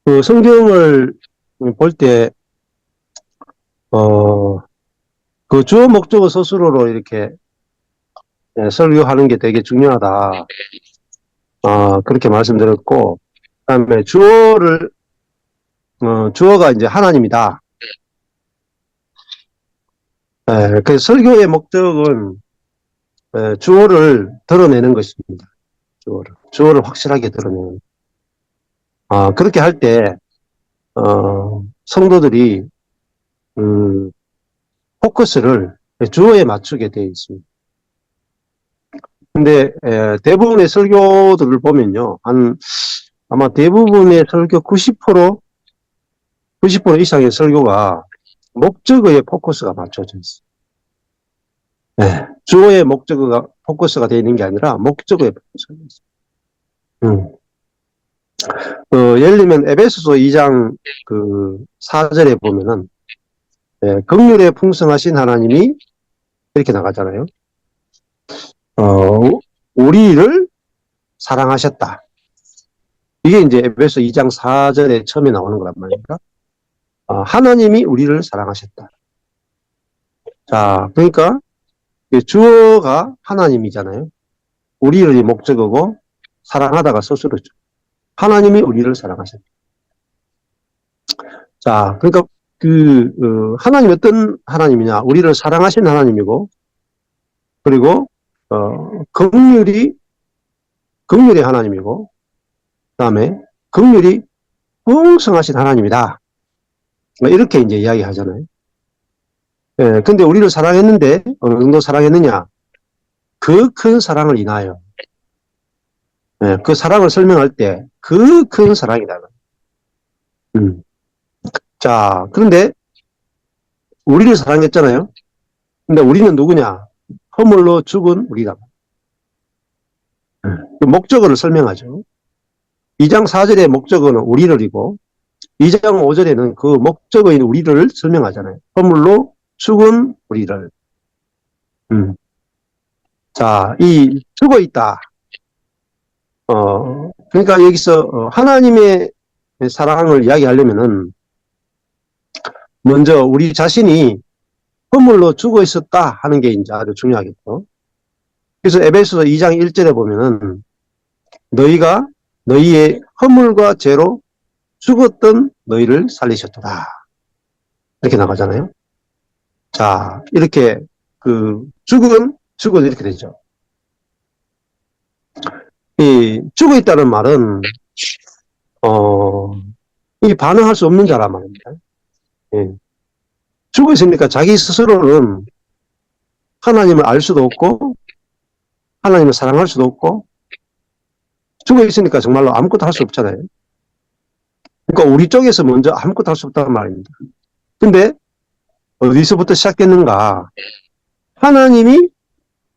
그 성경을 볼 때, 어, 그 주어 목적어 스스로로 이렇게 설교하는 게 되게 중요하다. 그렇게 말씀드렸고, 그다음에 주어가 이제 하나님이다. 그 설교의 목적은 주어를 드러내는 것입니다. 주어를 확실하게 드러내는. 그렇게 할 때, 성도들이, 음, 포커스를 주어에 맞추게 되어 있습니다. 근데, 대부분의 설교들을 보면요. 아마 대부분의 설교 90% 이상의 설교가 목적어에 포커스가 맞춰져 있어요. 주어의 목적어가 포커스가 되어 있는 게 아니라 목적어에 포커스가 되어 있어요. 예를 들면 에베소서 2장 그 4절에 보면은 긍휼에 풍성하신 하나님이 이렇게 나가잖아요. 우리를 사랑하셨다. 이게 이제 에베소 2장 4절에 처음에 나오는 거란 말입니다. 하나님이 우리를 사랑하셨다. 자, 그러니까 주어가 하나님이잖아요. 우리를 목적어고 사랑하다가 스스로죠. 하나님이 우리를 사랑하셨다. 자, 그러니까 하나님이 어떤 하나님이냐? 우리를 사랑하신 하나님이고, 그리고 긍휼이 긍휼의 하나님이고, 그다음에 긍휼이 풍성하신 하나님이다. 뭐 이렇게 이제 이야기하잖아요. 근데 우리를 사랑했는데 어느 정도 사랑했느냐? 그 큰 사랑을 인하여. 그 사랑을 설명할 때 그 큰 사랑이다. 음. 자, 그런데 우리를 사랑했잖아요. 근데 우리는 누구냐? 허물로 죽은 우리다. 그 목적어를 설명하죠. 2장 4절의 목적어는 우리를이고 2장 5절에는 그 목적어인 우리를 설명하잖아요. 허물로 죽은 우리를. 자, 이 죽어 있다. 그러니까 여기서 하나님의 사랑을 이야기하려면은 먼저 우리 자신이 허물로 죽어 있었다 하는 게 이제 아주 중요하겠죠. 그래서 에베소서 2장 1절에 보면은 너희가 너희의 허물과 죄로 죽었던 너희를 살리셨도다. 이렇게 나가잖아요. 자, 이렇게 죽은 이렇게 되죠. 이 죽어 있다는 말은 이 반응할 수 없는 자란 말입니다. 예. 죽어 있으니까 자기 스스로는 하나님을 알 수도 없고 하나님을 사랑할 수도 없고 죽어 있으니까 정말로 아무것도 할 수 없잖아요. 그러니까 우리 쪽에서 먼저 아무것도 할 수 없다는 말입니다. 근데 어디서부터 시작했는가? 하나님이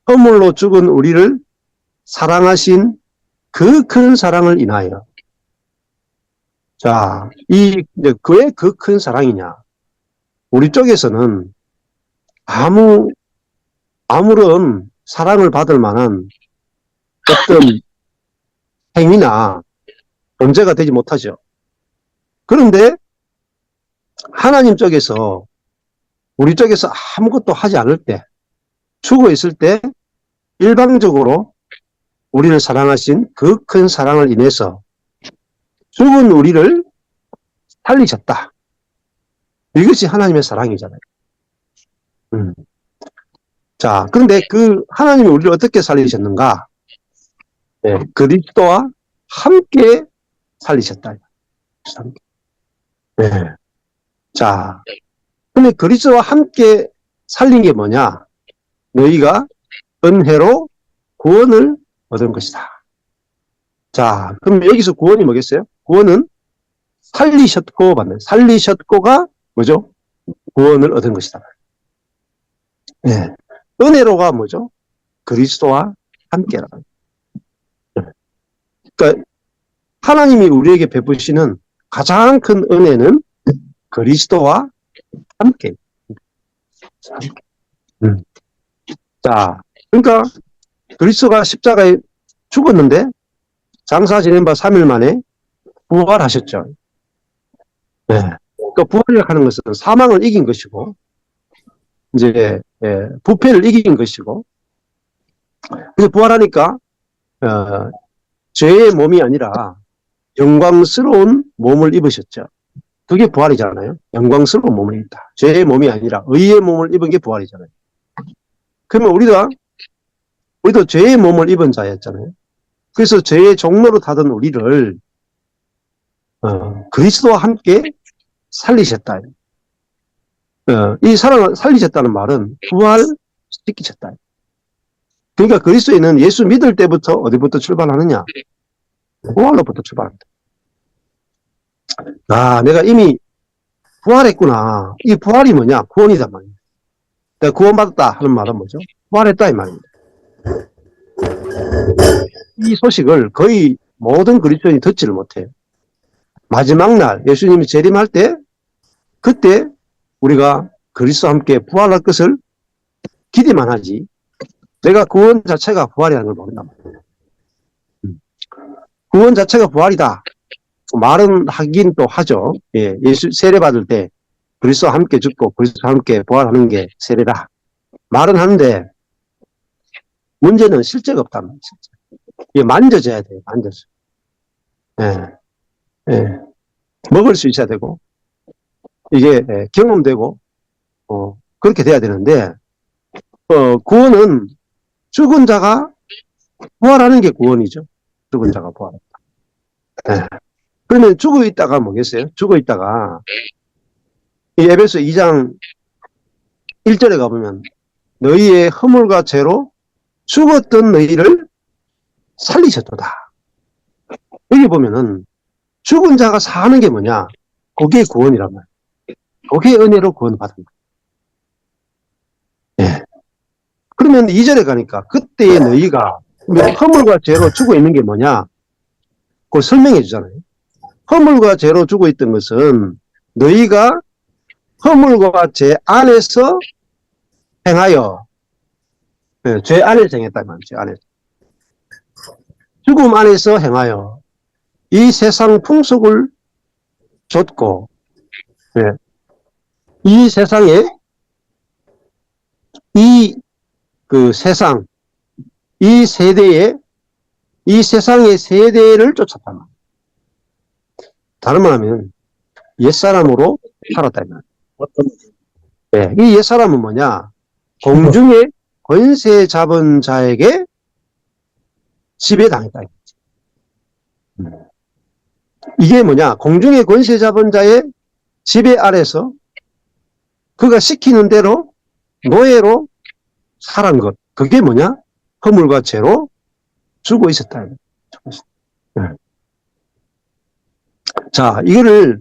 허물로 죽은 우리를 사랑하신 그 큰 사랑을 인하여. 자, 왜 그 큰 사랑이냐? 우리 쪽에서는 아무런 사랑을 받을 만한 어떤 행위나 존재가 되지 못하죠. 그런데 하나님 쪽에서 우리 쪽에서 아무것도 하지 않을 때, 죽어 있을 때 일방적으로 우리를 사랑하신 그 큰 사랑을 인해서 죽은 우리를 살리셨다. 이것이 하나님의 사랑이잖아요. 자, 그런데 하나님이 우리를 어떻게 살리셨는가? 네, 그리스도와 함께 살리셨다. 네. 자, 근데 그리스도와 함께 살린 게 뭐냐? 너희가 은혜로 구원을 얻은 것이다. 자, 그럼 여기서 구원이 뭐겠어요? 구원은 살리셨고 맞나요? 살리셨고가 뭐죠? 구원을 얻은 것이다. 네. 은혜로가 뭐죠? 그리스도와 함께라는. 그러니까 하나님이 우리에게 베푸시는 가장 큰 은혜는 그리스도와 함께. 자, 그러니까 그리스도가 십자가에 죽었는데 장사 지낸 바 3일 만에 부활하셨죠. 네. 그러니까 부활이라고 하는 것은 사망을 이긴 것이고, 이제, 부패를 이긴 것이고, 그래서 부활하니까, 죄의 몸이 아니라 영광스러운 몸을 입으셨죠. 그게 부활이잖아요. 영광스러운 몸을 입다. 죄의 몸이 아니라 의의 몸을 입은 게 부활이잖아요. 그러면 우리도 죄의 몸을 입은 자였잖아요. 그래서 죄의 종로로 타던 우리를 그리스도와 함께 살리셨다. 이 사람을 살리셨다는 말은 부활시키셨다. 그러니까 그리스도인은 예수 믿을 때부터 어디부터 출발하느냐? 부활로부터 출발합니다. 아, 내가 이미 부활했구나. 이 부활이 뭐냐? 구원이단 말이에요. 내가 구원받았다 하는 말은 뭐죠? 부활했다 이 말입니다. 이 소식을 거의 모든 그리스도인이 듣지를 못해요. 마지막 날 예수님이 재림할 때 그때 우리가 그리스도와 함께 부활할 것을 기대만 하지 내가 구원 자체가 부활이라는 걸 모른단 말이에요. 구원 자체가 부활이다. 말은 하긴 또 하죠. 예, 예수 세례 받을 때 그리스도와 함께 죽고 그리스도와 함께 부활하는 게 세례다. 말은 하는데 문제는 실제가 없단 말이에요. 이게 만져져야 돼요. 만져져. 예, 예. 먹을 수 있어야 되고 이게 경험되고 그렇게 돼야 되는데 구원은 죽은 자가 부활하는 게 구원이죠. 죽은 자가 부활한다. 네. 그러면 죽어 있다가 뭐겠어요? 죽어 있다가 이 에베소 2장 1절에 가보면 너희의 허물과 죄로 죽었던 너희를 살리셨도다. 여기 보면은 죽은 자가 사는 게 뭐냐? 그게 구원이란 말이에요. 그게 은혜로 구원받은 거예요. 네. 그러면 2절에 가니까 그때의 너희가 허물과 죄로 죽어 있는 게 뭐냐? 그걸 설명해 주잖아요. 허물과 죄로 죽어 있던 것은 너희가 허물과 죄 안에서 행하여 죄 안에서 행했다 말이죠. 죄 안에서. 죽음 안에서 행하여 이 세상 풍속을 좇고 이 세상에 그 세상 이 세대에 이 세상의 세대를 쫓았단 말이에요. 다른 말하면 옛사람으로 살았다 이 말이에요. 이 옛사람은 뭐냐? 공중의 권세 잡은 자에게 지배당했다. 이게 뭐냐? 공중의 권세 잡은 자의 지배 아래서 그가 시키는 대로 노예로 살은 것. 그게 뭐냐? 허물과 죄로 죽어 있었다. 자, 이거를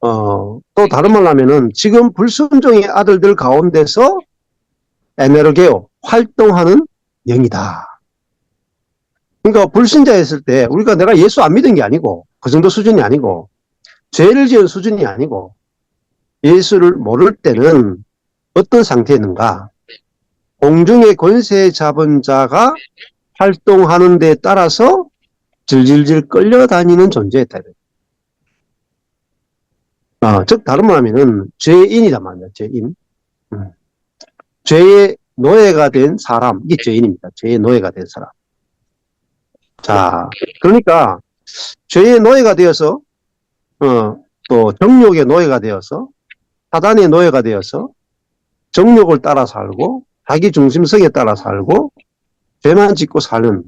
또 다른 말로 하면은 지금 불순종의 아들들 가운데서 에네르게오 활동하는 영이다. 그러니까 불신자였을 때 우리가 내가 예수 안 믿은 게 아니고 그 정도 수준이 아니고 죄를 지은 수준이 아니고 예수를 모를 때는 어떤 상태였는가? 공중의 권세 잡은 자가 활동하는 데 따라서 질질질 끌려다니는 존재였다. 즉 다른 말하면은 죄인이란 말이야. 죄인. 죄의 노예가 된 사람, 이게 죄인입니다. 죄의 노예가 된 사람. 자, 그러니까 죄의 노예가 되어서 또 정욕의 노예가 되어서 사단의 노예가 되어서 정욕을 따라 살고 자기 중심성에 따라 살고 죄만 짓고 사는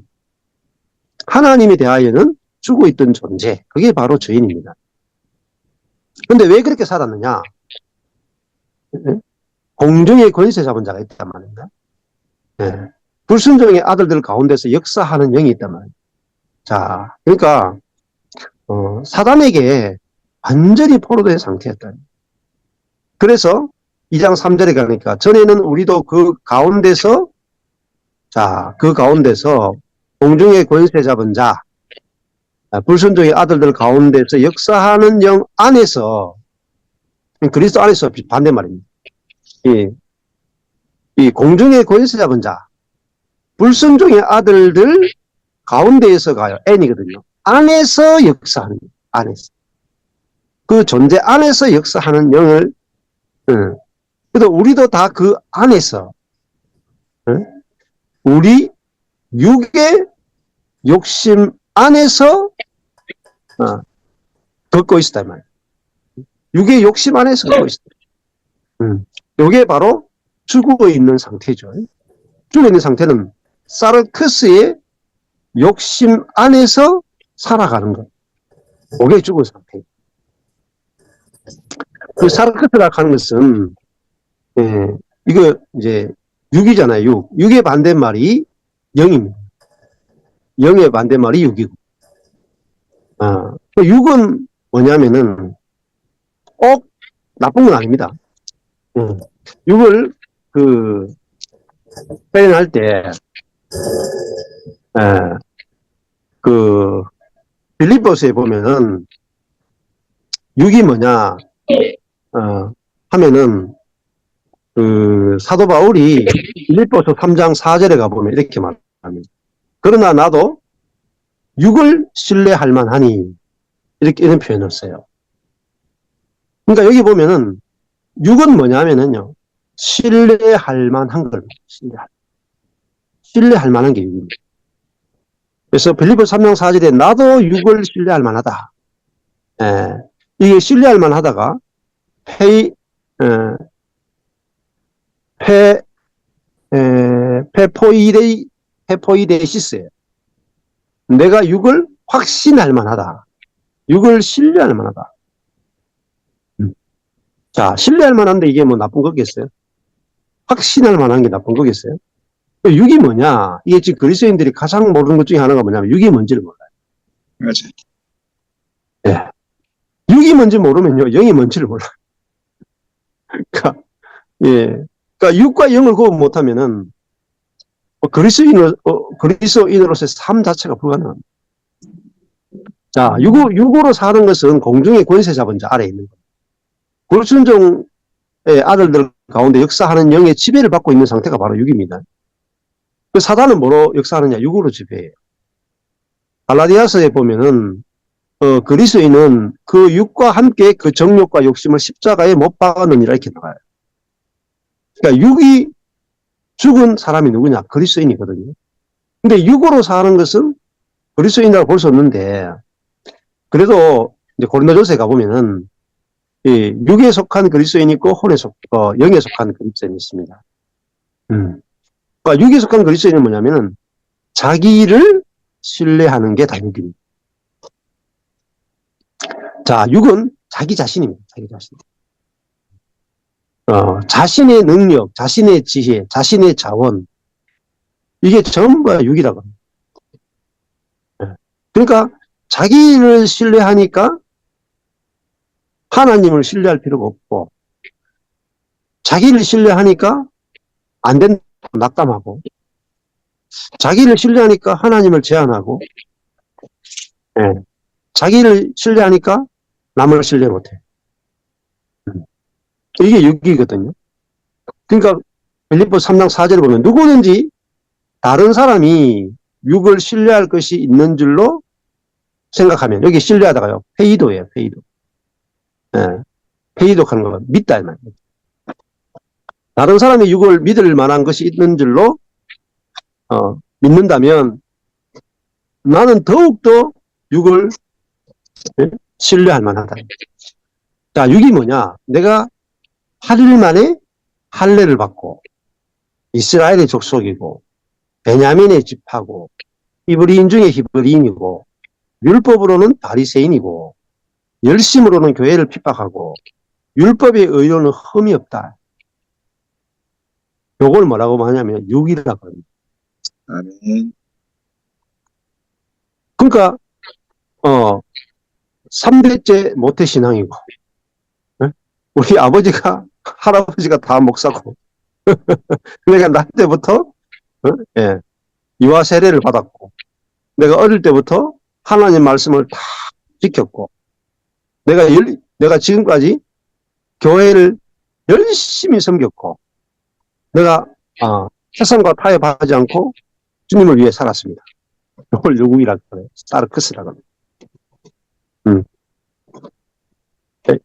하나님에 대하여는 죽어 있던 존재, 그게 바로 죄인입니다. 근데 왜 그렇게 살았느냐? 공중의 권세 잡은 자가 있단 말입니다. 네. 불순종의 아들들 가운데서 역사하는 영이 있단 말이에요. 자, 그러니까 사단에게 완전히 포로된 상태였다. 그래서 2장 3절에 가니까 전에는 우리도 그 가운데서 공중의 권세 잡은 자, 불순종의 아들들 가운데서 역사하는 영 안에서 그리스도 안에서 반대말입니다. 이 공중의 권세 잡은 자, 불순종의 아들들 가운데에서 가요. N이거든요. 안에서 역사하는 거예요. 안에서. 그 존재 안에서 역사하는 영을, 그래도 우리도 다 그 안에서, 우리 육의 욕심 안에서, 걷고 있었단 말이에요. 육의 욕심 안에서 걷고 있었다. 요게 바로 죽어 있는 상태죠. 죽어 있는 상태는 사르크스의 욕심 안에서 살아가는 것. 그게 죽은 상태. 그 사르크스라고 하는 것은, 이거 이제 육이잖아요, 육. 육의 반대말이 영입니다. 영의 반대말이 육이고. 육은 뭐냐면은 꼭 나쁜 건 아닙니다. 육을 표현할 때, 빌립보서에 보면은 육이 뭐냐, 하면은 사도 바울이 빌립보서 3장 4절에 가보면 이렇게 말합니다. 그러나 나도 육을 신뢰할 만하니, 이런 표현을 써요. 그러니까 여기 보면은 육은 뭐냐면은요, 신뢰할 만한 걸, 신뢰할 만한 게 육입니다. 그래서 빌립보서 3장 4절에 나도 육을 신뢰할 만하다. 이게 신뢰할 만하다가 페포이데시스예요. 내가 육을 확신할 만하다. 육을 신뢰할 만하다. 자, 신뢰할 만한데 이게 뭐 나쁜 거겠어요? 확신할 만한 게 나쁜 거겠어요? 육이 뭐냐? 이게 지금 그리스도인들이 가장 모르는 것 중에 하나가 뭐냐면 육이 뭔지를 몰라요. 맞아요. 예. 육이 뭔지 모르면요, 영이 뭔지를 몰라요. 그러니까, 그러니까 육과 영을 구분 못하면은 그리스도인으로서의 삶 자체가 불가능합니다. 자, 육으로 사는 것은 공중의 권세 잡은 자 아래에 있는 거예요. 불순종의 아들들 가운데 역사하는 영의 지배를 받고 있는 상태가 바로 육입니다. 그 사단은 뭐로 역사하느냐? 육으로 지배해요. 갈라디아서에 보면은 그리스도인은 그 육과 함께 그 정욕과 욕심을 십자가에 못 박았느니라 이렇게 나와요. 그러니까 육이 죽은 사람이 누구냐? 그리스도인이거든요. 근데 육으로 사는 것은 그리스도인이라고 볼 수 없는데, 그래도 이제 고린도전서에 가보면은 육에 속한 그리스도인이 있고 영에 속한 그리스도인이 있습니다. 그러니까 육에 속한 그리스도인은 뭐냐면은 자기를 신뢰하는 게 다 육입니다. 자, 육은 자기 자신입니다. 자기 자신. 자신의 능력, 자신의 지혜, 자신의 자원, 이게 전부가 육이라고 합니다. 그러니까 자기를 신뢰하니까 하나님을 신뢰할 필요가 없고, 자기를 신뢰하니까 안 된다고 낙담하고, 자기를 신뢰하니까 하나님을 제한하고, 자기를 신뢰하니까 남을 신뢰 못해. 이게 육이거든요. 그러니까 빌립보서 3장 4절을 보면 누구든지 다른 사람이 육을 신뢰할 것이 있는 줄로 생각하면, 여기 신뢰하다가요, 페이도예요, 페이도. 페이도 하는 거 믿다 이 말이에요. 다른 사람이 육을 믿을 만한 것이 있는 줄로 믿는다면 나는 더욱더 육을 신뢰할 만하다. 자, 육이 뭐냐? 내가 8일 만에 할례를 받고 이스라엘의 족속이고 베냐민의 집하고 히브리인 중에 히브리인이고 율법으로는 바리새인이고 열심으로는 교회를 핍박하고 율법의 의로는 흠이 없다. 요걸 뭐라고 하냐면 육이라고 합니다. 아멘. 그러니까 3대째 모태신앙이고 우리 아버지가 할아버지가 다 목사고 내가 날 때부터 이와 세례를 받았고 내가 어릴 때부터 하나님 말씀을 다 지켰고 내가 지금까지 교회를 열심히 섬겼고 내가 세상과 타협하지 않고 주님을 위해 살았습니다. 이걸 육이라고 해요. 사르크스라고 합니다.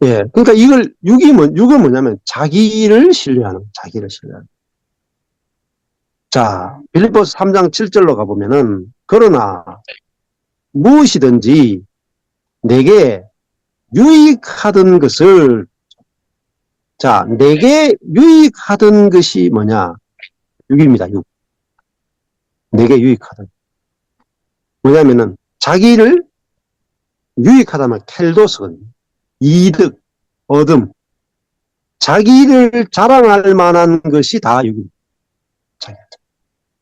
예. 그러니까 육은 뭐냐면 자기를 신뢰하는 거예요. 자기를 신뢰하는 거예요. 자, 빌립보서 3장 7절로 가보면은, 그러나 무엇이든지 내게 유익하던 것을, 자, 내게 유익하던 것이 뭐냐? 육입니다, 육. 내게 유익하던. 뭐냐면은, 자기를 유익하다면 켈도스거든요. 이득, 얻음. 자기를 자랑할 만한 것이 다 육입니다.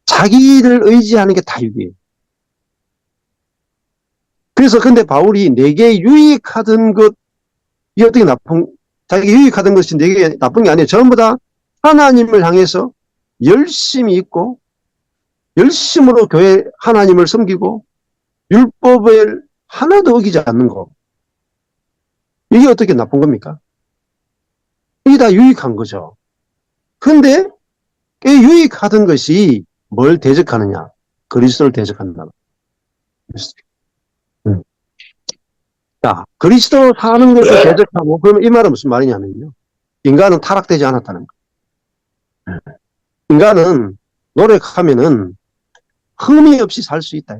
자기를 의지하는 게 다 육이에요. 그래서 근데 바울이 내게 유익하던 것, 이게 어떻게 자기 유익하던 것이 내게 나쁜 게 아니에요. 전부 다 하나님을 향해서 열심히 있고, 열심으로 교회 하나님을 섬기고, 율법을 하나도 어기지 않는 거. 이게 어떻게 나쁜 겁니까? 이게 다 유익한 거죠. 근데 이 유익하던 것이 뭘 대적하느냐? 그리스도를 대적한다. 자, 그리스도 사는 것을 대적하고, 그러면 이 말은 무슨 말이냐면요. 인간은 타락되지 않았다는 거예요. 인간은 노력하면은 흠이 없이 살 수 있다.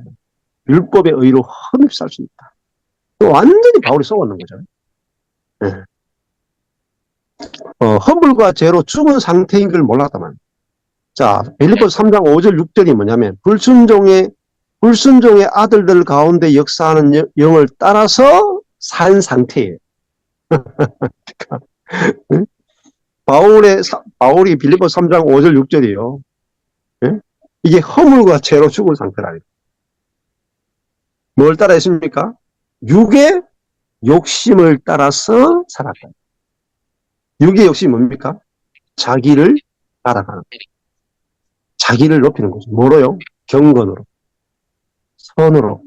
율법의 의로 흠이 없이 살 수 있다. 완전히 바울이 속았는 거죠. 네. 허물과 죄로 죽은 상태인 걸 몰랐단 말이에요. 자, 빌립보서 3장 5절 6절이 뭐냐면 불순종의 아들들 가운데 역사하는 영을 따라서 산 상태예요. 바울이 빌립보서 3장 5절 6절이요. 예? 이게 허물과 죄로 죽은 상태라. 뭘 따라 했습니까? 육의 욕심을 따라서 살았다. 육의 욕심이 뭡니까? 자기를 따라가는 거예요. 자기를 높이는 거죠. 뭐로요? 경건으로. 선으로.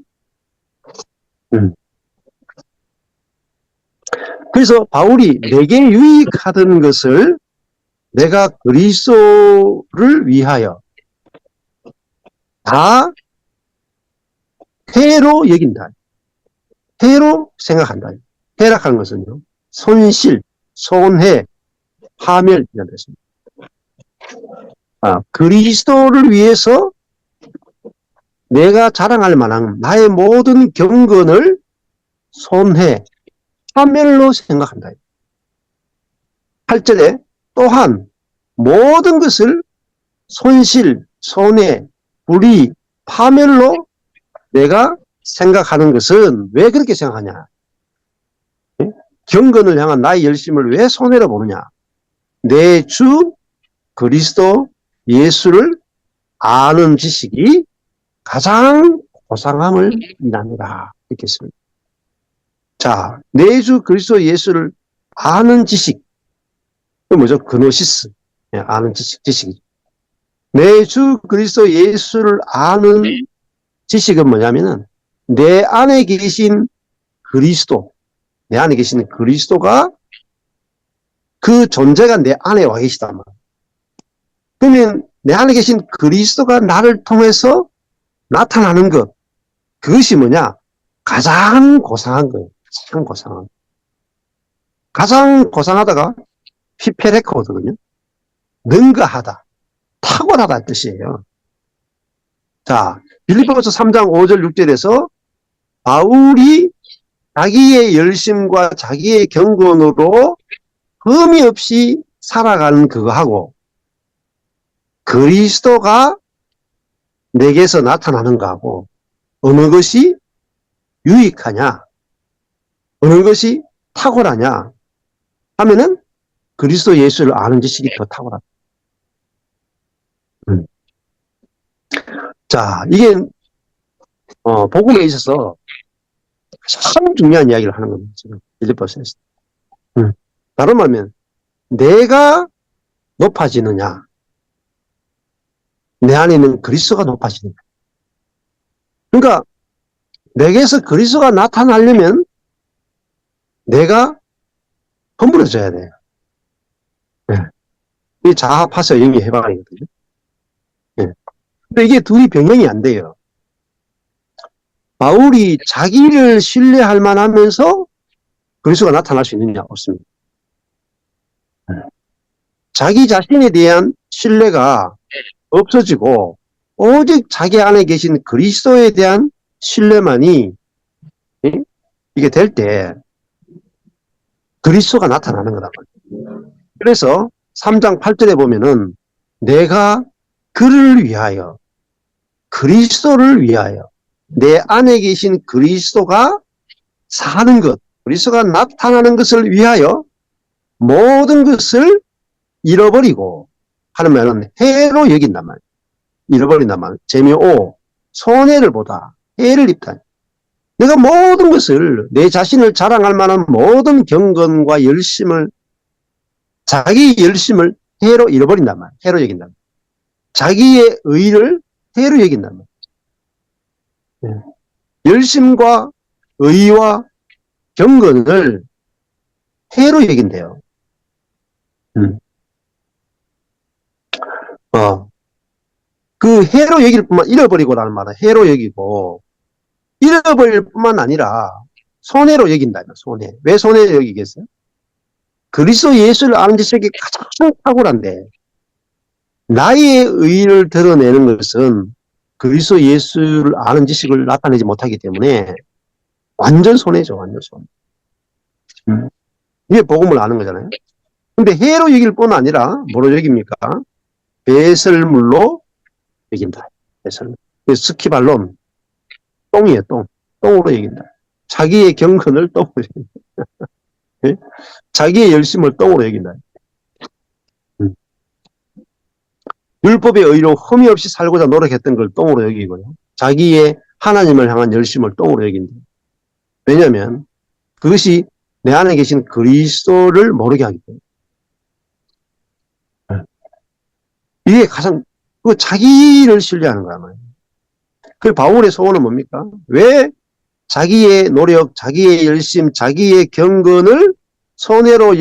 그래서 바울이 내게 유익하던 것을 내가 그리스도를 위하여 다 해로 여긴다. 해로 생각한다. 해락하는 것은요. 손실, 손해, 파멸이라는 뜻입니다. 그리스도를 위해서 내가 자랑할 만한 나의 모든 경건을 손해, 파멸로 생각한다. 8절에 또한 모든 것을 손실, 손해, 불의, 파멸로 내가 생각하는 것은 왜 그렇게 생각하냐? 경건을 향한 나의 열심을 왜 손해로 보느냐? 내 주 그리스도 예수를 아는 지식이 가장 고상함을 인하노라. 이렇게 했습니다. 자, 내 주 그리스도 예수를 아는 지식. 그 뭐죠? 그노시스. 아는 지식이죠. 내 주 그리스도 예수를 아는 지식은 뭐냐면은 내 안에 계신 그리스도, 내 안에 계신 그리스도가 그 존재가 내 안에 와 계시단 말이에요. 그러면 내 안에 계신 그리스도가 나를 통해서 나타나는 것, 그것이 뭐냐? 가장 고상한 거예요. 가장 고상한. 가장 고상하다가 피페레코거든요. 능가하다, 탁월하다 뜻이에요. 자, 빌립보서 3장 5절 6절에서 바울이 자기의 열심과 자기의 경건으로 흠이 없이 살아가는 그거하고 그리스도가 내게서 나타나는 거하고 어느 것이 유익하냐, 어느 것이 탁월하냐 하면은 그리스도 예수를 아는 지식이 더 탁월하다. 자, 이게 복음에 있어서 참 중요한 이야기를 하는 겁니다. 지금 빌립보서에서. 다른 말하면 내가 높아지느냐, 내 안에 있는 그리스도가 높아지느냐. 그러니까 내게서 그리스도가 나타나려면 내가 허물어져야 돼요. 네. 이 자아파서 영이 해방이거든요. 네. 근데 이게 둘이 병행이 안 돼요. 바울이 자기를 신뢰할 만하면서 그리스도가 나타날 수 있느냐? 없습니다. 자기 자신에 대한 신뢰가 없어지고 오직 자기 안에 계신 그리스도에 대한 신뢰만이 이게 될 때 그리스도가 나타나는 거다. 그래서 3장 8절에 보면은 내가 그를 위하여 그리스도를 위하여 내 안에 계신 그리스도가 사는 것, 그리스도가 나타나는 것을 위하여 모든 것을 잃어버리고 하는 말은 해로 여긴단 말이에요. 잃어버린단 말이에요. 재미오 손해를 보다 해를 입다. 내가 모든 것을 내 자신을 자랑할 만한 모든 경건과 열심을 자기 열심을 해로 잃어버린단 말이에요. 해로 여긴단 말이에요. 자기의 의를 해로 여긴단 말이에요. 열심과 의와 경건을 해로 여긴대요. 그 해로 여길 뿐만 잃어버리고라는 말은 해로 여기고 잃어버릴 뿐만 아니라 손해로 여긴다. 손해. 왜 손해로 여기겠어요? 그리스도 예수를 아는 지식이 가장 탁월한데 나의 의를 드러내는 것은 그리스도 예수를 아는 지식을 나타내지 못하기 때문에 완전 손해죠. 완전 손해. 이게 복음을 아는 거잖아요. 근데 해로 여길 뿐 아니라 뭐로 여깁니까? 배설물로 여긴다. 배설물. 스키발론 똥이에요. 똥. 똥으로 여긴다. 자기의 경건을 똥으로 여긴다. 네? 자기의 열심을 똥으로 여긴다. 율법의 의로 흠이 없이 살고자 노력했던 걸 똥으로 여기고요. 자기의 하나님을 향한 열심을 똥으로 여긴다. 왜냐하면 그것이 내 안에 계신 그리스도를 모르게 하기 때문에. 이게 가장 그 자기를 신뢰하는 거란 말이에요. 그 바울의 소원은 뭡니까? 왜 자기의 노력, 자기의 열심, 자기의 경건을 손해로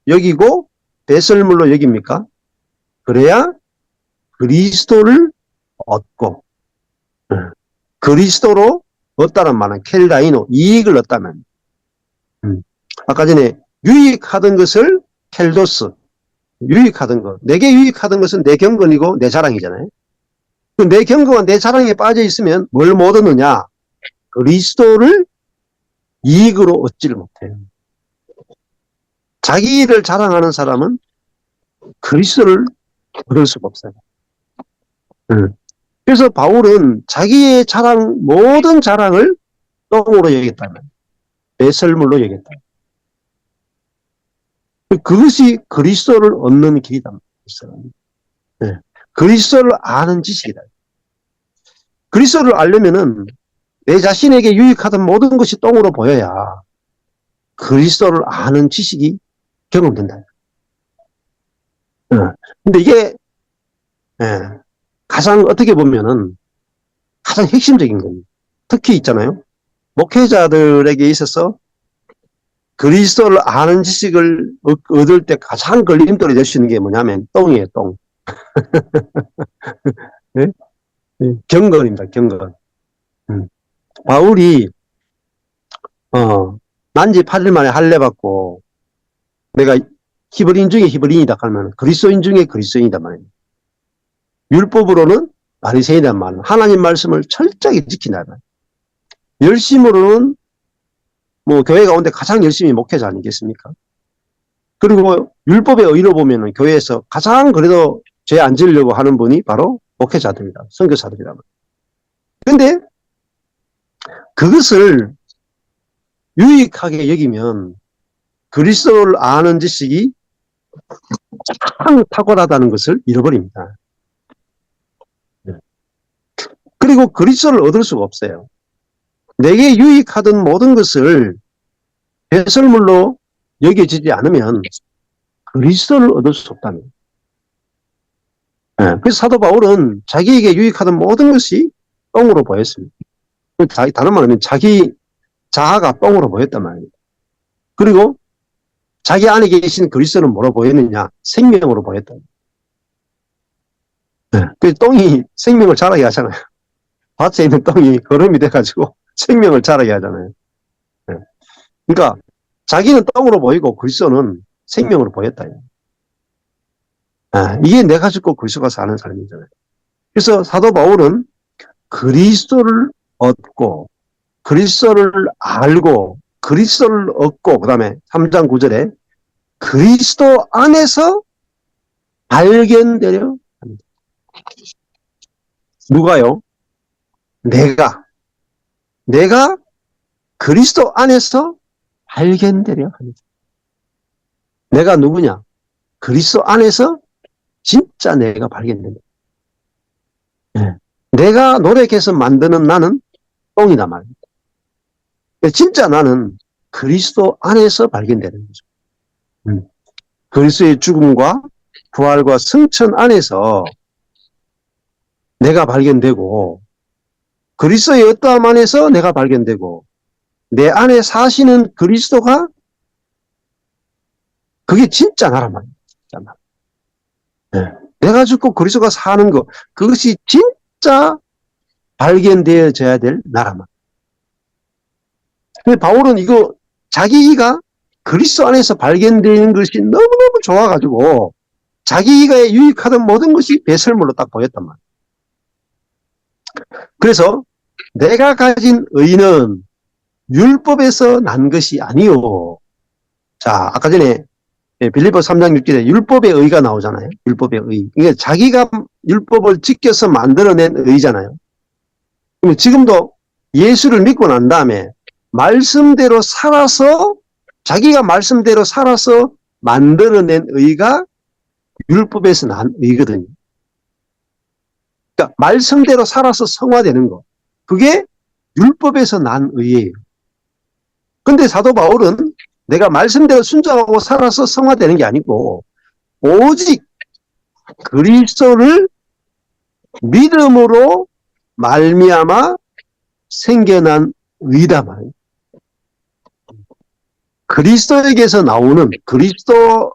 여기고 배설물로 여깁니까? 그래야 그리스도를 얻고 그리스도로 얻다는 말은 켈다이노 이익을 얻다면 아까 전에 유익하던 것을 켈도스 유익하던 것 내게 유익하던 것은 내 경건이고 내 자랑이잖아요. 내 경건과 내 자랑에 빠져 있으면 뭘 못 얻느냐? 그리스도를 이익으로 얻지를 못해요. 자기 일을 자랑하는 사람은 그리스도를 얻을 수가 없어요. 그래서 바울은 자기의 자랑, 모든 자랑을 똥으로 여겼다면, 배설물로 여겼다. 그것이 그리스도를 얻는 길이다. 네. 그리스도를 아는 지식이다. 그리스도를 알려면은 내 자신에게 유익하던 모든 것이 똥으로 보여야 그리스도를 아는 지식이 경험된다. 근데 이게 가장 어떻게 보면은 가장 핵심적인 겁니다. 특히 있잖아요. 목회자들에게 있어서 그리스도를 아는 지식을 얻을 때 가장 걸림돌이 될 수 있는 게 뭐냐면 똥이에요. 똥. 네? 경건입니다. 경건. 바울이 난지 8일 만에 할례 받고 내가 히브리인 중에 히브리인이다 하면 그리스도인 중에 그리스도인이다 말이에요. 율법으로는 바리새인이란 말은 하나님 말씀을 철저히 지킨다 말이에요. 열심으로는 뭐 교회 가운데 가장 열심히 목회자 아니겠습니까? 그리고 율법의 의로 보면은 교회에서 가장 그래도 죄 안 지으려고 하는 분이 바로 목회자들이다. 선교사들이다. 근데 그것을 유익하게 여기면 그리스도를 아는 지식이 가장 탁월하다는 것을 잃어버립니다. 그리고 그리스도를 얻을 수가 없어요. 내게 유익하던 모든 것을 배설물로 여겨지지 않으면 그리스도를 얻을 수 없다는 거예요. 그래서 사도 바울은 자기에게 유익하던 모든 것이 똥으로 보였습니다. 다른 말하면 자기 자아가 똥으로 보였단 말입니다. 그리고 자기 안에 계신 그리스도는 뭐로 보였느냐? 생명으로 보였다. 그 똥이 생명을 자라게 하잖아요. 밭에 있는 똥이 거름이 돼가지고 생명을 자라게 하잖아요. 그러니까 자기는 똥으로 보이고 그리스도는 생명으로 보였다. 이게 내가 죽고 그리스도가 사는 삶이잖아요. 그래서 사도 바울은 그리스도를 얻고 그리스도를 알고 그리스도를 얻고 그다음에 3장 9절에 그리스도 안에서 발견되려 합니다. 누가요? 내가 그리스도 안에서 발견되려 합니다. 내가 누구냐? 그리스도 안에서 진짜 내가 발견된다. 네. 내가 노력해서 만드는 나는 똥이다 말입니다. 진짜 나는 그리스도 안에서 발견되는 거죠. 그리스도의 죽음과 부활과 승천 안에서 내가 발견되고 그리스도의 어떠함 안에서 내가 발견되고 내 안에 사시는 그리스도가 그게 진짜 나란 말이에요. 진짜 나. 네. 내가 죽고 그리스도가 사는 것 그것이 진짜 발견되어져야 될 나란 말이에요. 근데 바울은 이거 자기가 그리스도 안에서 발견되는 것이 너무너무 좋아가지고 자기가 유익하던 모든 것이 배설물로 딱 보였단 말이에요. 그래서 내가 가진 의는 율법에서 난 것이 아니요. 자, 아까 전에 빌립보서 3장 6절에 율법의 의가 나오잖아요. 율법의 의. 이게 자기가 율법을 지켜서 만들어낸 의잖아요. 그럼 지금도 예수를 믿고 난 다음에 말씀대로 살아서 자기가 말씀대로 살아서 만들어낸 의가 율법에서 난 의거든요. 그러니까 말씀대로 살아서 성화되는 거. 그게 율법에서 난 의예요. 근데 사도 바울은 내가 말씀대로 순종하고 살아서 성화되는 게 아니고 오직 그리스도를 믿음으로 말미암아 생겨난 의다 말이에요. 그리스도에게서 나오는 그리스도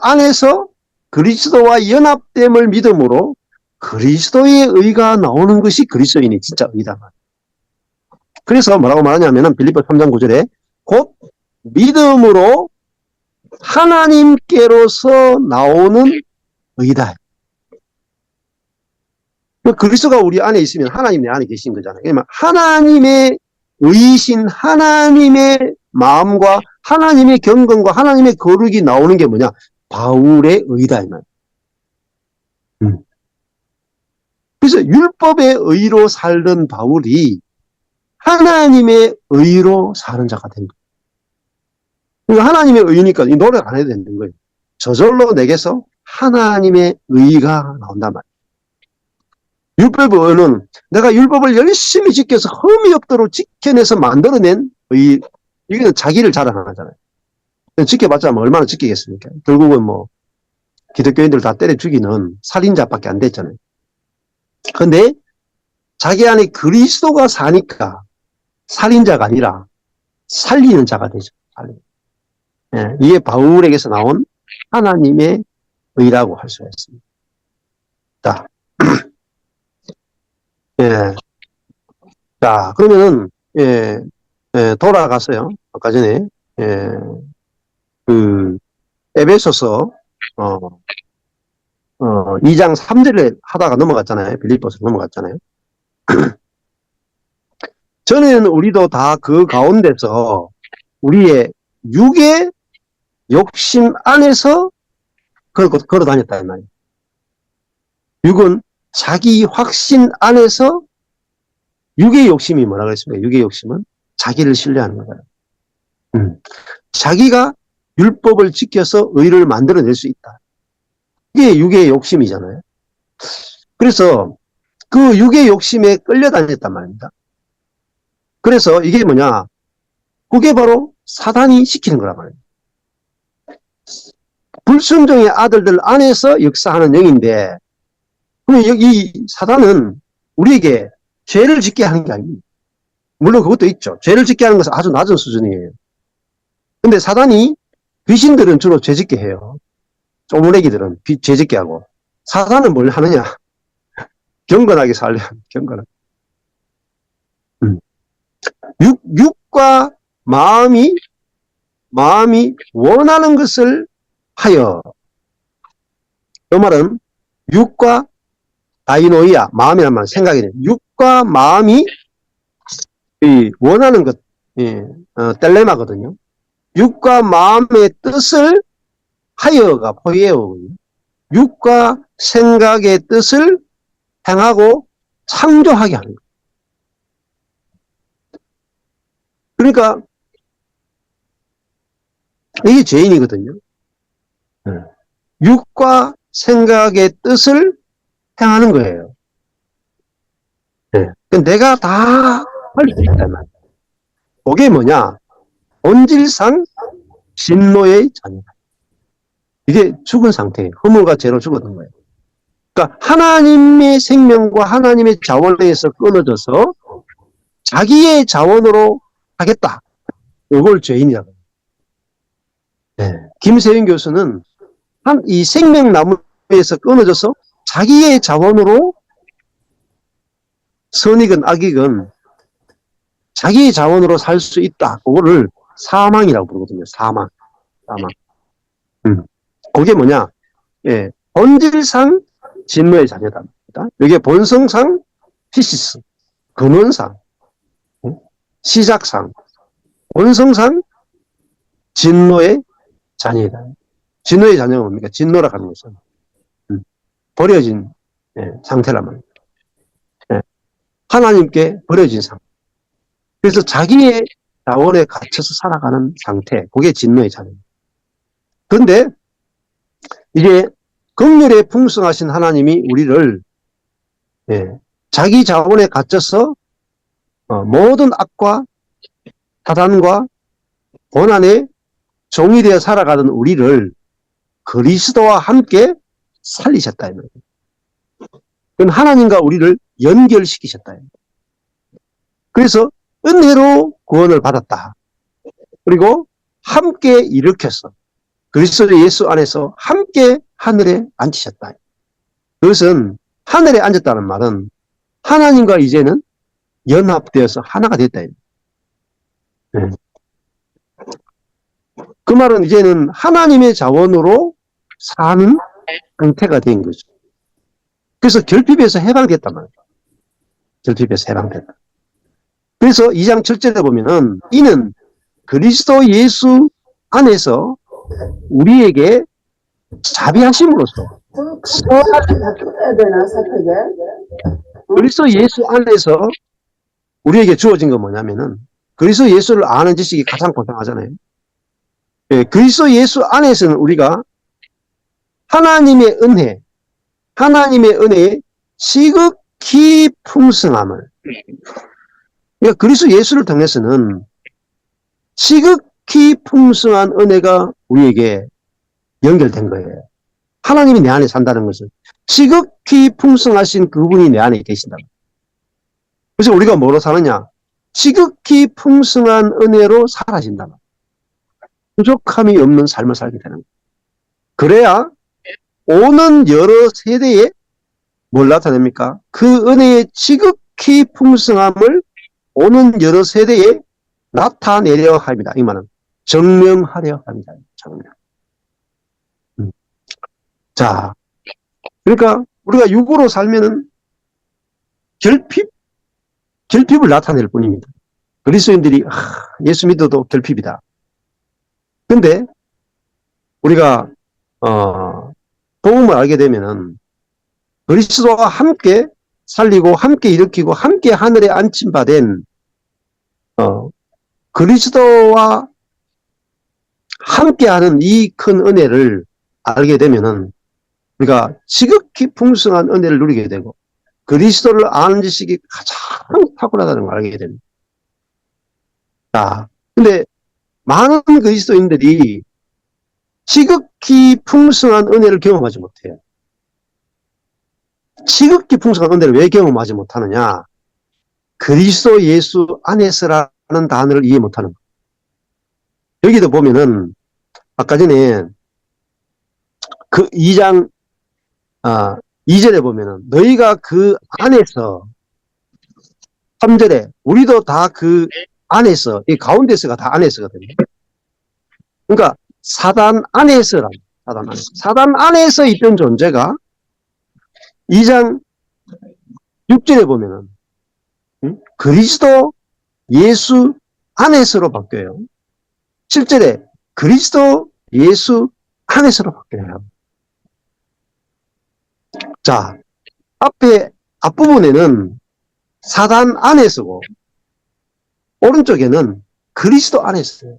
안에서 그리스도와 연합됨을 믿음으로 그리스도의 의가 나오는 것이 그리스도인이 진짜 의다 말이에요. 그래서 뭐라고 말하냐면은 빌립보 3장 9절에 곧 믿음으로 하나님께로서 나오는 의다. 그리스도가 우리 안에 있으면 하나님 내 안에 계신 거잖아요. 그러면 하나님의 의신 하나님의 마음과 하나님의 경건과 하나님의 거룩이 나오는 게 뭐냐? 바울의 의다 이 말. 그래서 율법의 의로 살던 바울이 하나님의 의로 사는 자가 된 거예요. 그러니까 하나님의 의니까 이 노력 안 해도 되는 거예요. 저절로 내게서 하나님의 의가 나온단 말이에요. 율법의 의는 내가 율법을 열심히 지켜서 흠이 없도록 지켜내서 만들어낸 의, 이게 자기를 자랑하잖아요. 지켜봤자 뭐 얼마나 지키겠습니까? 결국은 뭐 기독교인들 다 때려 죽이는 살인자밖에 안 됐잖아요. 근데 자기 안에 그리스도가 사니까 살인자가 아니라 살리는 자가 되죠. 예, 이게 바울에게서 나온 하나님의 의라고 할 수가 있습니다. 자, 예. 자, 그러면은, 돌아가서요. 아까 전에, 에베소서, 2장 3절에 하다가 넘어갔잖아요. 빌립보서 넘어갔잖아요. 전에는 우리도 다 그 가운데서 우리의 육의 욕심 안에서 걸어 다녔다, 이 말이에요. 육은 자기 확신 안에서 육의 욕심이 뭐라 그랬습니까? 육의 욕심은 자기를 신뢰하는 거예요. 자기가 율법을 지켜서 의를 만들어낼 수 있다. 이게 육의 욕심이잖아요. 그래서 그 육의 욕심에 끌려다녔단 말입니다. 그래서 이게 뭐냐? 그게 바로 사단이 시키는 거란 말이에요. 불순종의 아들들 안에서 역사하는 영인데, 이 사단은 우리에게 죄를 짓게 하는 게 아닙니다. 물론 그것도 있죠. 죄를 짓게 하는 것은 아주 낮은 수준이에요. 근데 사단이, 귀신들은 주로 죄 짓게 해요. 쪼무레기들은 죄 짓게 하고. 사단은 뭘 하느냐? 경건하게 살려. 경건하게. 육과 마음이 원하는 것을 하여. 이 말은 육과 다이노이아, 마음이란 말은 생각이네요. 육과 마음이 원하는 것, 텔레마거든요. 육과 마음의 뜻을 하여가 포이에오거든요. 육과 생각의 뜻을 행하고 창조하게 하는 거예요. 그러니까 이게 죄인이거든요. 육과 생각의 뜻을 행하는 거예요. 내가 다 할 수 있단 말이에요. 그게 뭐냐? 본질상 진노의 자녀다. 이게 죽은 상태예요. 허물과 죄로 죽었던 거예요. 그러니까 하나님의 생명과 하나님의 자원에서 끊어져서 자기의 자원으로 하겠다. 이걸 죄인이라고 해요. 김세윤 교수는 이 생명나무에서 끊어져서 자기의 자원으로 선이건 악이건 자기의 자원으로 살 수 있다. 그거를 사망이라고 부르거든요. 사망. 그게 뭐냐? 본질상 진노의 자녀다. 이게 본성상 피시스, 근원상, 시작상, 본성상 진노의 자녀이다. 진노의 자녀가 뭡니까? 진노라 하는 것은 버려진 상태란 말입니다. 하나님께 버려진 상태. 그래서 자기의 자원에 갇혀서 살아가는 상태. 그게 진노의 자녀입니다. 그런데 이제 긍휼에 풍성하신 하나님이 우리를 자기 자원에 갇혀서 모든 악과 사단과 고난에 종이 되어 살아가던 우리를 그리스도와 함께 살리셨다. 그건 하나님과 우리를 연결시키셨다. 그래서 은혜로 구원을 받았다. 그리고 함께 일으켰어. 그리스도 예수 안에서 함께 하늘에 앉히셨다. 그것은 하늘에 앉았다는 말은 하나님과 이제는 연합되어서 하나가 됐다. 그 말은 이제는 하나님의 자원으로 사는 상태가 된 거죠. 그래서 결핍에서 해방됐단 말이에요. 결핍에서 해방됐다. 그래서 2장 7절에 보면은 이는 그리스도 예수 안에서 우리에게 자비하심으로써 그리스도 예수 안에서 우리에게 주어진 건 뭐냐면은 그리스도 예수를 아는 지식이 가장 고상하잖아요. 그리스도 예수 안에서는 우리가 하나님의 은혜의 지극히 풍성함을, 그러니까 그리스도 예수를 통해서는 지극히 풍성한 은혜가 우리에게 연결된 거예요. 하나님이 내 안에 산다는 것은 지극히 풍성하신 그분이 내 안에 계신다. 그래서 우리가 뭐로 사느냐? 지극히 풍성한 은혜로 살아진다. 부족함이 없는 삶을 살게 되는 거예요. 그래야 오는 여러 세대에 뭘 나타냅니까? 그 은혜의 지극히 풍성함을 오는 여러 세대에 나타내려 합니다. 이 말은 증명하려 합니다. 증명. 자, 그러니까 우리가 육으로 살면은 결핍을 나타낼 뿐입니다. 그리스도인들이 예수 믿어도 결핍이다. 근데 우리가 복음을 알게 되면은 그리스도와 함께 살리고 함께 일으키고 함께 하늘에 안침받은 그리스도와 함께하는 이 큰 은혜를 알게 되면은 우리가 지극히 풍성한 은혜를 누리게 되고 그리스도를 아는 지식이 가장 탁월하다는 걸 알게 됩니다. 자, 근데 많은 그리스도인들이 지극히 풍성한 은혜를 경험하지 못해요. 지극히 풍성한 은혜를 왜 경험하지 못하느냐? 그리스도 예수 안에서라는 단어를 이해 못하는 거예요. 여기도 보면은 아까 전에 그 2장 2절에 보면은 너희가 그 안에서 3절에 우리도 다 그 안에서, 이 가운데서가 다 안에서거든요. 그러니까 사단 안에서란, 사단 안에서 있던 존재가 2장 6절에 보면은, 그리스도 예수 안에서로 바뀌어요. 7절에 그리스도 예수 안에서로 바뀌어요. 자, 앞부분에는 사단 안에서고, 오른쪽에는 그리스도 안에서요.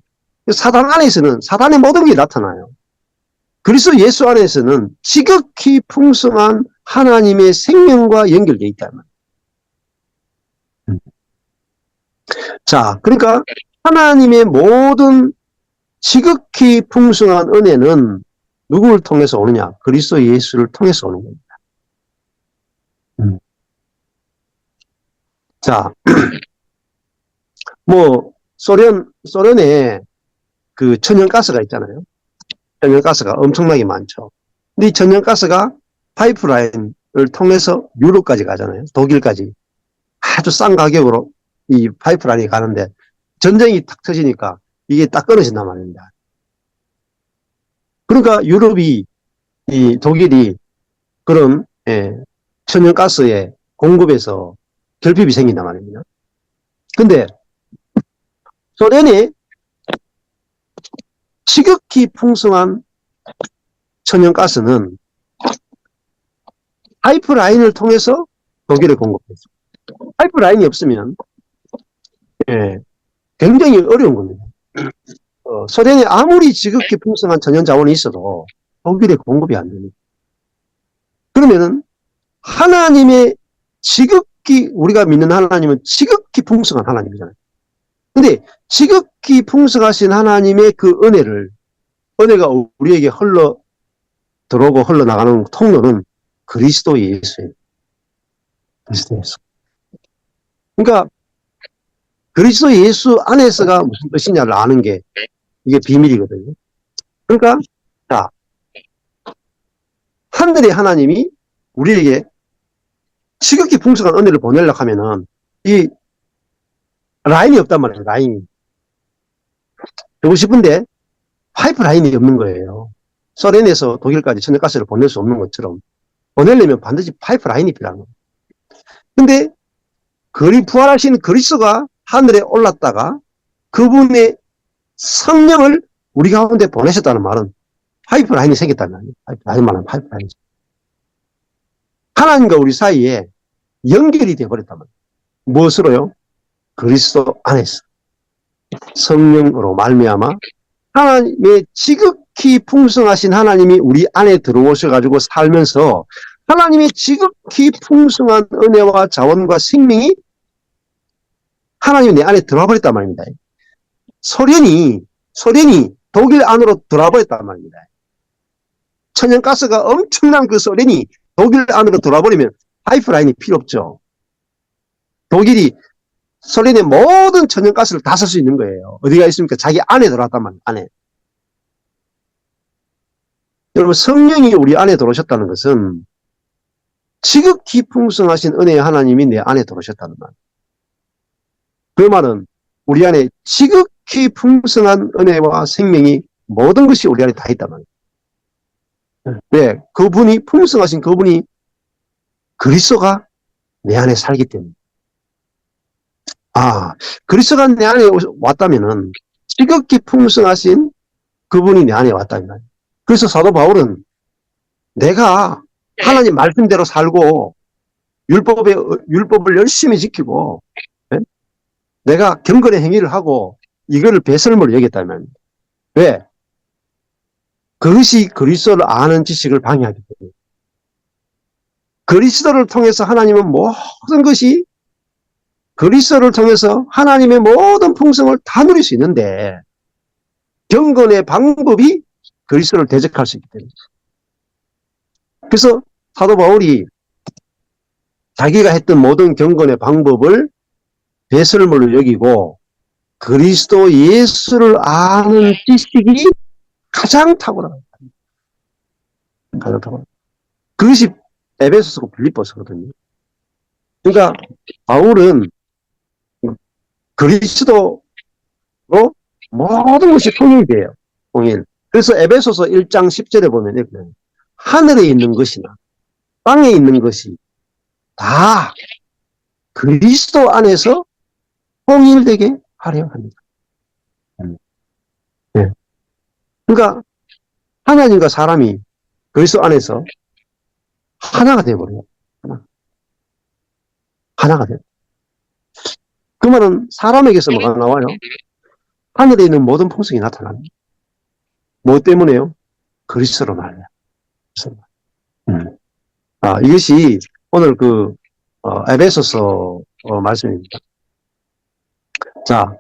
사단 안에서는 사단의 모든 게 나타나요. 그리스도 예수 안에서는 지극히 풍성한 하나님의 생명과 연결되어 있다. 자, 그러니까 하나님의 모든 지극히 풍성한 은혜는 누구를 통해서 오느냐? 그리스도 예수를 통해서 오는 겁니다. 자, 뭐 소련에 그 천연가스가 있잖아요. 천연가스가 엄청나게 많죠. 근데 이 천연가스가 파이프라인을 통해서 유럽까지 가잖아요. 독일까지. 아주 싼 가격으로 이 파이프라인이 가는데 전쟁이 탁 터지니까 이게 딱 끊어진단 말입니다. 그러니까 유럽이, 이 독일이 그런 천연가스의 공급에서 결핍이 생긴단 말입니다. 근데 소련이 지극히 풍성한 천연가스는 파이프라인을 통해서 독일에 공급했어요. 파이프라인이 없으면 굉장히 어려운 겁니다. 소련이 아무리 지극히 풍성한 천연 자원이 있어도 독일에 공급이 안 됩니다. 그러면은 하나님의 지극히, 우리가 믿는 하나님은 지극히 풍성한 하나님이잖아요. 근데 지극히 풍성하신 하나님의 그 은혜가 우리에게 들어오고 흘러나가는 통로는 그리스도 예수예요. 그리스도 예수. 그러니까 그리스도 예수 안에서가 무슨 뜻이냐를 아는 게 이게 비밀이거든요. 그러니까 자, 하늘의 하나님이 우리에게 지극히 풍성한 은혜를 보내려고 하면은 이 라인이 없단 말이에요. 라인이. 되고 싶은데 파이프 라인이 없는 거예요. 소련에서 독일까지 천연가스를 보낼 수 없는 것처럼 보내려면 반드시 파이프 라인이 필요한 거예요. 근데 부활하신 그리스도가 하늘에 올랐다가 그분의 성령을 우리 가운데 보내셨다는 말은 파이프 라인이 생겼다는 말이에요. 파이프 라인이. 하나님과 우리 사이에 연결이 되어버렸단 말이에요. 무엇으로요? 그리스도 안에서 성령으로 말미암아 하나님의 지극히 풍성하신 하나님이 우리 안에 들어오셔가지고 살면서 하나님의 지극히 풍성한 은혜와 자원과 생명이 하나님이 내 안에 들어와 버렸단 말입니다. 소련이 독일 안으로 들어와 버렸단 말입니다. 천연가스가 엄청난 그 소련이 독일 안으로 들어와 버리면 파이프라인이 필요 없죠. 독일이 소련의 모든 천연가스를 다 쓸 수 있는 거예요. 어디가 있습니까? 자기 안에 들어왔단 말이에요. 안에. 여러분, 성령이 우리 안에 들어오셨다는 것은 지극히 풍성하신 은혜의 하나님이 내 안에 들어오셨다는 말. 그 말은 우리 안에 지극히 풍성한 은혜와 생명이 모든 것이 우리 안에 다 있단 말이에요. 왜? 풍성하신 그분이 그리스도가 내 안에 살기 때문에. 그리스도가 내 안에 왔다면은 지극히 풍성하신 그분이 내 안에 왔다는 말이에요. 그래서 사도 바울은 내가 하나님 말씀대로 살고 율법을 열심히 지키고 내가 경건의 행위를 하고 이거를 배설물로 여겼다는 말입니다. 왜? 그것이 그리스도를 아는 지식을 방해하기 때문에. 그리스도를 통해서 하나님은 모든 것이 그리스도를 통해서 하나님의 모든 풍성을 다 누릴 수 있는데 경건의 방법이 그리스도를 대적할 수 있기 때문에. 그래서 사도 바울이 자기가 했던 모든 경건의 방법을 배설물로 여기고 그리스도 예수를 아는 지식이 가장 탁월합니다. 가장 탁월합니다. 그것이 에베소서고 빌립보서거든요. 그러니까 바울은 그리스도로 모든 것이 통일이 돼요. 통일. 그래서 에베소서 1장 10절에 보면 이렇게 하늘에 있는 것이나 땅에 있는 것이 다 그리스도 안에서 통일되게 하려 합니다. 네. 그러니까 하나님과 사람이 그리스도 안에서 하나가 되어버려요. 하나가 돼요. 그 말은 사람에게서 뭐가 나와요? 하늘에 있는 모든 풍성이 나타납니다. 뭐 때문에요? 그리스도로 말이야. 이것이 오늘 에베소서 말씀입니다. 자,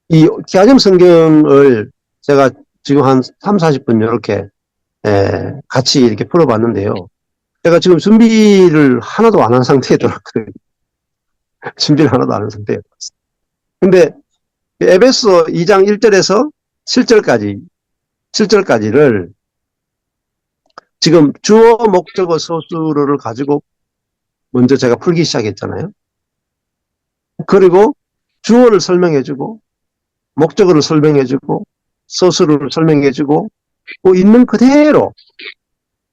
이 기아점 성경을 제가 지금 한 3, 40분 이렇게 같이 이렇게 풀어봤는데요. 제가 지금 준비를 하나도 안 한 상태에 들었거든요. 준비를 하나도 안 한 상태에 들었어요. 근데 에베소 2장 1절에서 7절까지를 지금 주어, 목적어, 서술어를 가지고 먼저 제가 풀기 시작했잖아요. 그리고 주어를 설명해주고, 목적어를 설명해주고, 서술어를 설명해주고, 있는 그대로,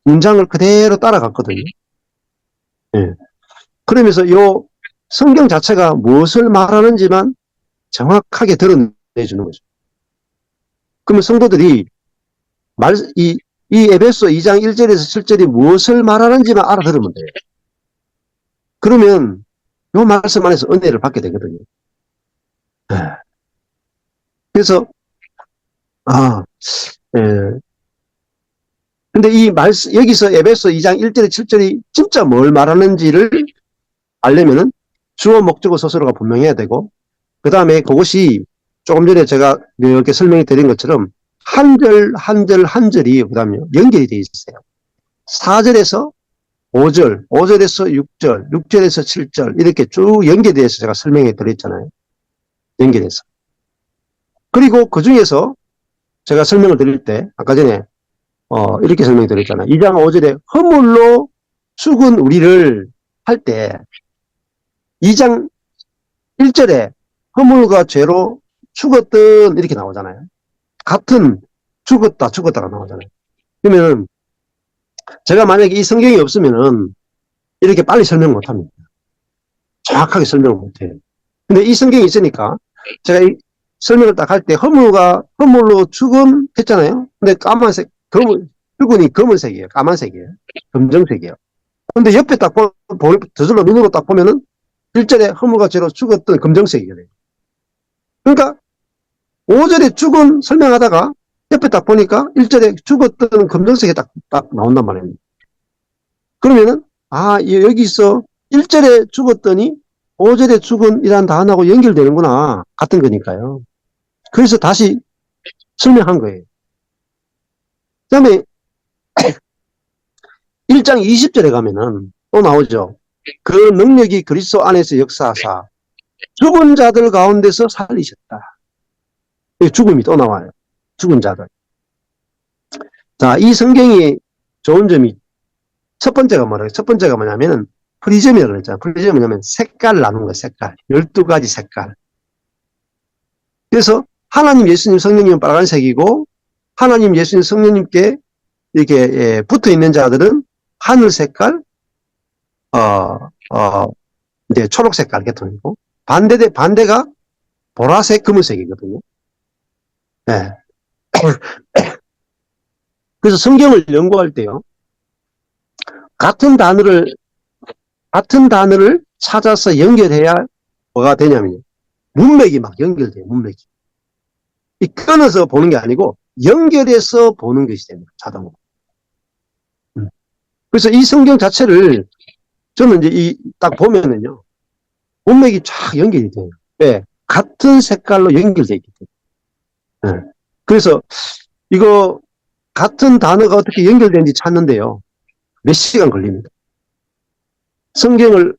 문장을 그대로 따라갔거든요. 예. 그러면서 요 성경 자체가 무엇을 말하는지만 정확하게 드러내주는 거죠. 그러면 성도들이 이 에베소 2장 1절에서 7절이 무엇을 말하는지만 알아들으면 돼요. 그러면 요 말씀 안에서 은혜를 받게 되거든요. 그래서 근데 이 말씀 여기서 에베소 2장 1절에 7절이 진짜 뭘 말하는지를 알려면은 주어, 목적어, 서술어가 분명해야 되고, 그 다음에 그것이 조금 전에 제가 이렇게 설명해 드린 것처럼 한 절 한 절이 그 다음에 연결이 되어 있어요. 4절에서 5절, 5절에서 6절, 6절에서 7절 이렇게 쭉 연결돼서 제가 설명해 드렸잖아요. 연결해서. 그리고 그 중에서 제가 설명을 드릴 때 아까 전에 이렇게 설명해 드렸잖아요. 2장 5절에 허물로 죽은 우리를 할 때 2장 1절에 허물과 죄로 죽었던 이렇게 나오잖아요. 같은 죽었다가 나오잖아요. 그러면 제가 만약에 이 성경이 없으면은 이렇게 빨리 설명 못 합니다. 정확하게 설명을 못 해요. 근데 이 성경이 있으니까 제가 이 설명을 딱 할 때 허물로 죽음 했잖아요. 근데 까만색, 죽은이 검은색이에요. 까만색이에요. 검정색이에요. 근데 옆에 딱 저절로 눈으로 딱 보면은 1절에 허물과 죄로 죽었던 검정색이거든요. 그러니까 5절에 죽은 설명하다가 옆에 딱 보니까 1절에 죽었던 검정색이 딱 나온단 말입니다. 그러면은 여기서 1절에 죽었더니 5절에 죽은이라는 단어하고 연결되는구나. 같은 거니까요. 그래서 다시 설명한 거예요. 그 다음에 1장 20절에 가면은 또 나오죠. 그 능력이 그리스도 안에서 역사하사 죽은 자들 가운데서 살리셨다. 죽음이 또 나와요. 죽은 자들. 자, 이 성경이 좋은 점이 첫 번째가 뭐라고요? 첫 번째가 뭐냐면은 프리즘이라고 그랬잖아요. 프리즘이 뭐냐면 색깔 나눈 거예요. 색깔. 12가지 색깔. 그래서 하나님, 예수님, 성령님은 빨간색이고 하나님, 예수님, 성령님께 이렇게 붙어 있는 자들은 하늘 색깔, 이제 초록 색깔 계통이고 반대가 보라색, 검은색이거든요. 네. 그래서 성경을 연구할 때요. 같은 단어를 찾아서 연결해야 뭐가 되냐면요. 문맥이 막 연결돼요. 문맥이. 이 끊어서 보는 게 아니고 연결해서 보는 것이 됩니다. 자동으로. 그래서 이 성경 자체를 저는 이제 딱 보면은요. 문맥이 쫙 연결이 돼요. 왜? 같은 색깔로 연결되어 있기 때문에. 네. 그래서 이거 같은 단어가 어떻게 연결되는지 찾는데요. 몇 시간 걸립니다. 성경을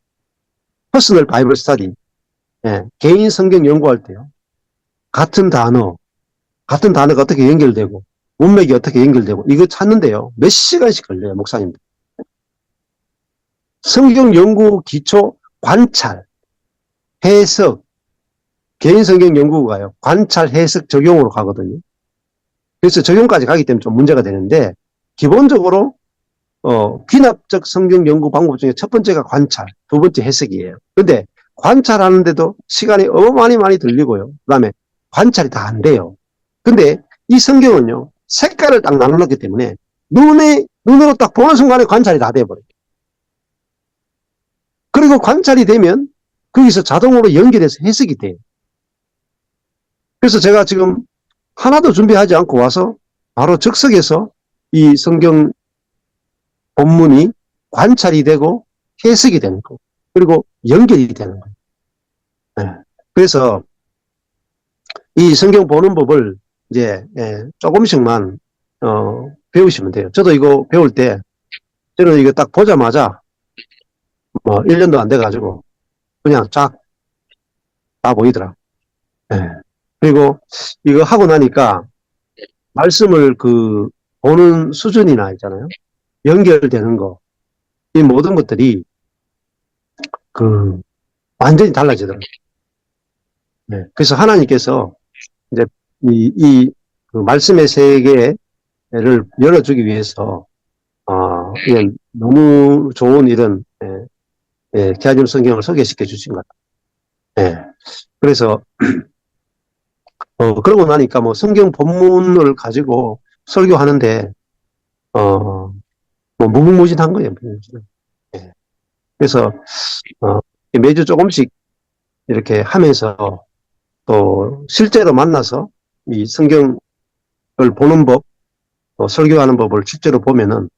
퍼스널 바이블 스터디, 개인 성경 연구할 때요. 같은 단어가 어떻게 연결되고 문맥이 어떻게 연결되고 이거 찾는데요. 몇 시간씩 걸려요. 목사님들. 성경 연구 기초 관찰, 해석, 개인 성경 연구가요. 관찰, 해석, 적용으로 가거든요. 그래서 적용까지 가기 때문에 좀 문제가 되는데 기본적으로 귀납적 성경 연구 방법 중에 첫 번째가 관찰, 두 번째 해석이에요. 근데 관찰하는데도 시간이 많이 들리고요. 그다음에 관찰이 다 안 돼요. 근데 이 성경은요, 색깔을 딱 나눠놨기 때문에 눈으로 딱 보는 순간에 관찰이 다 돼버려요. 그리고 관찰이 되면 거기서 자동으로 연결해서 해석이 돼요. 그래서 제가 지금 하나도 준비하지 않고 와서 바로 즉석에서 이 성경 본문이 관찰이 되고 해석이 되는 거, 그리고 연결이 되는 거예요. 네. 그래서 이 성경 보는 법을 이제 조금씩만 배우시면 돼요. 저도 이거 배울 때 저는 이거 딱 보자마자 1년도 안 돼가지고 그냥 쫙 다 보이더라. 네. 그리고 이거 하고 나니까 말씀을 보는 수준이나 있잖아요. 연결되는 거, 이 모든 것들이 완전히 달라지더라고요. 네. 그래서 하나님께서 이제 말씀의 세계를 열어주기 위해서 이런 너무 좋은 이런 기아집 성경을 소개시켜 주신 것 같아요. 네. 그래서 그러고 나니까 성경 본문을 가지고 설교하는데 무궁무진한 거예요. 무궁무진한. 네. 그래서 매주 조금씩 이렇게 하면서 또 실제로 만나서 이 성경을 보는 법, 또 설교하는 법을 실제로 보면은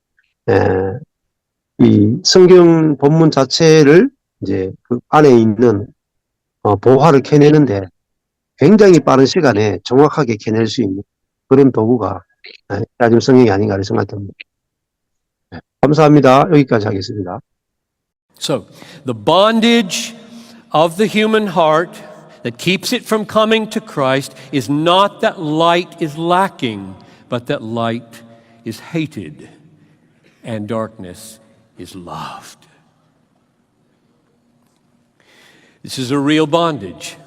이 성경 본문 자체를 이제 그 안에 있는 보화를 캐내는데 굉장히 빠른 시간에 정확하게 캐낼 수 있는 그런 도구가 기아집 성경이 아닌가 생각됩니다. 감사합니다. 여기까지 하겠습니다. So, the bondage of the human heart that keeps it from coming to Christ is not that light is lacking, but that light is hated and darkness is loved. This is a real bondage.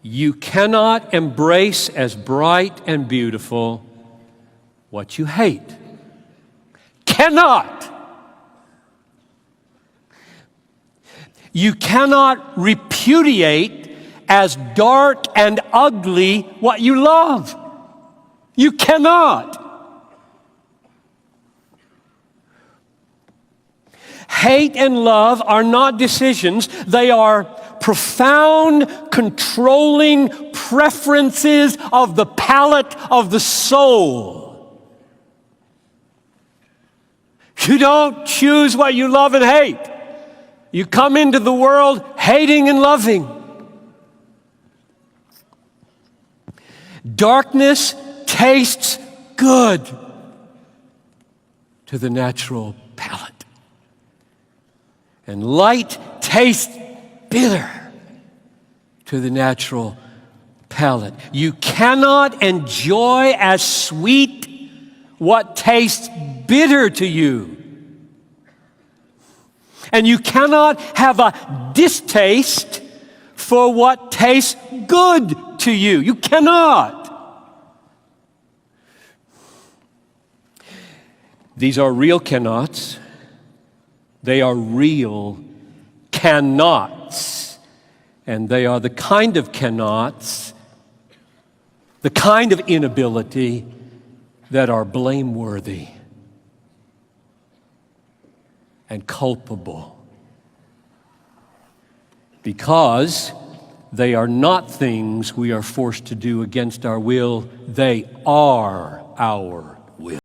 You cannot embrace as bright and beautiful what you hate. Cannot. You cannot repudiate as dark and ugly what you love. You cannot. Hate and love are not decisions. They are profound, controlling preferences of the palate of the soul. You don't choose what you love and hate. You come into the world hating and loving. Darkness tastes good to the natural palate. And light tastes bitter to the natural palate. You cannot enjoy as sweet what tastes bitter to you. And you cannot have a distaste for what tastes good to you. You cannot. These are real cannots. They are real cannots. And they are the kind of cannots, the kind of inability that are blameworthy and culpable, because they are not things we are forced to do against our will. They are our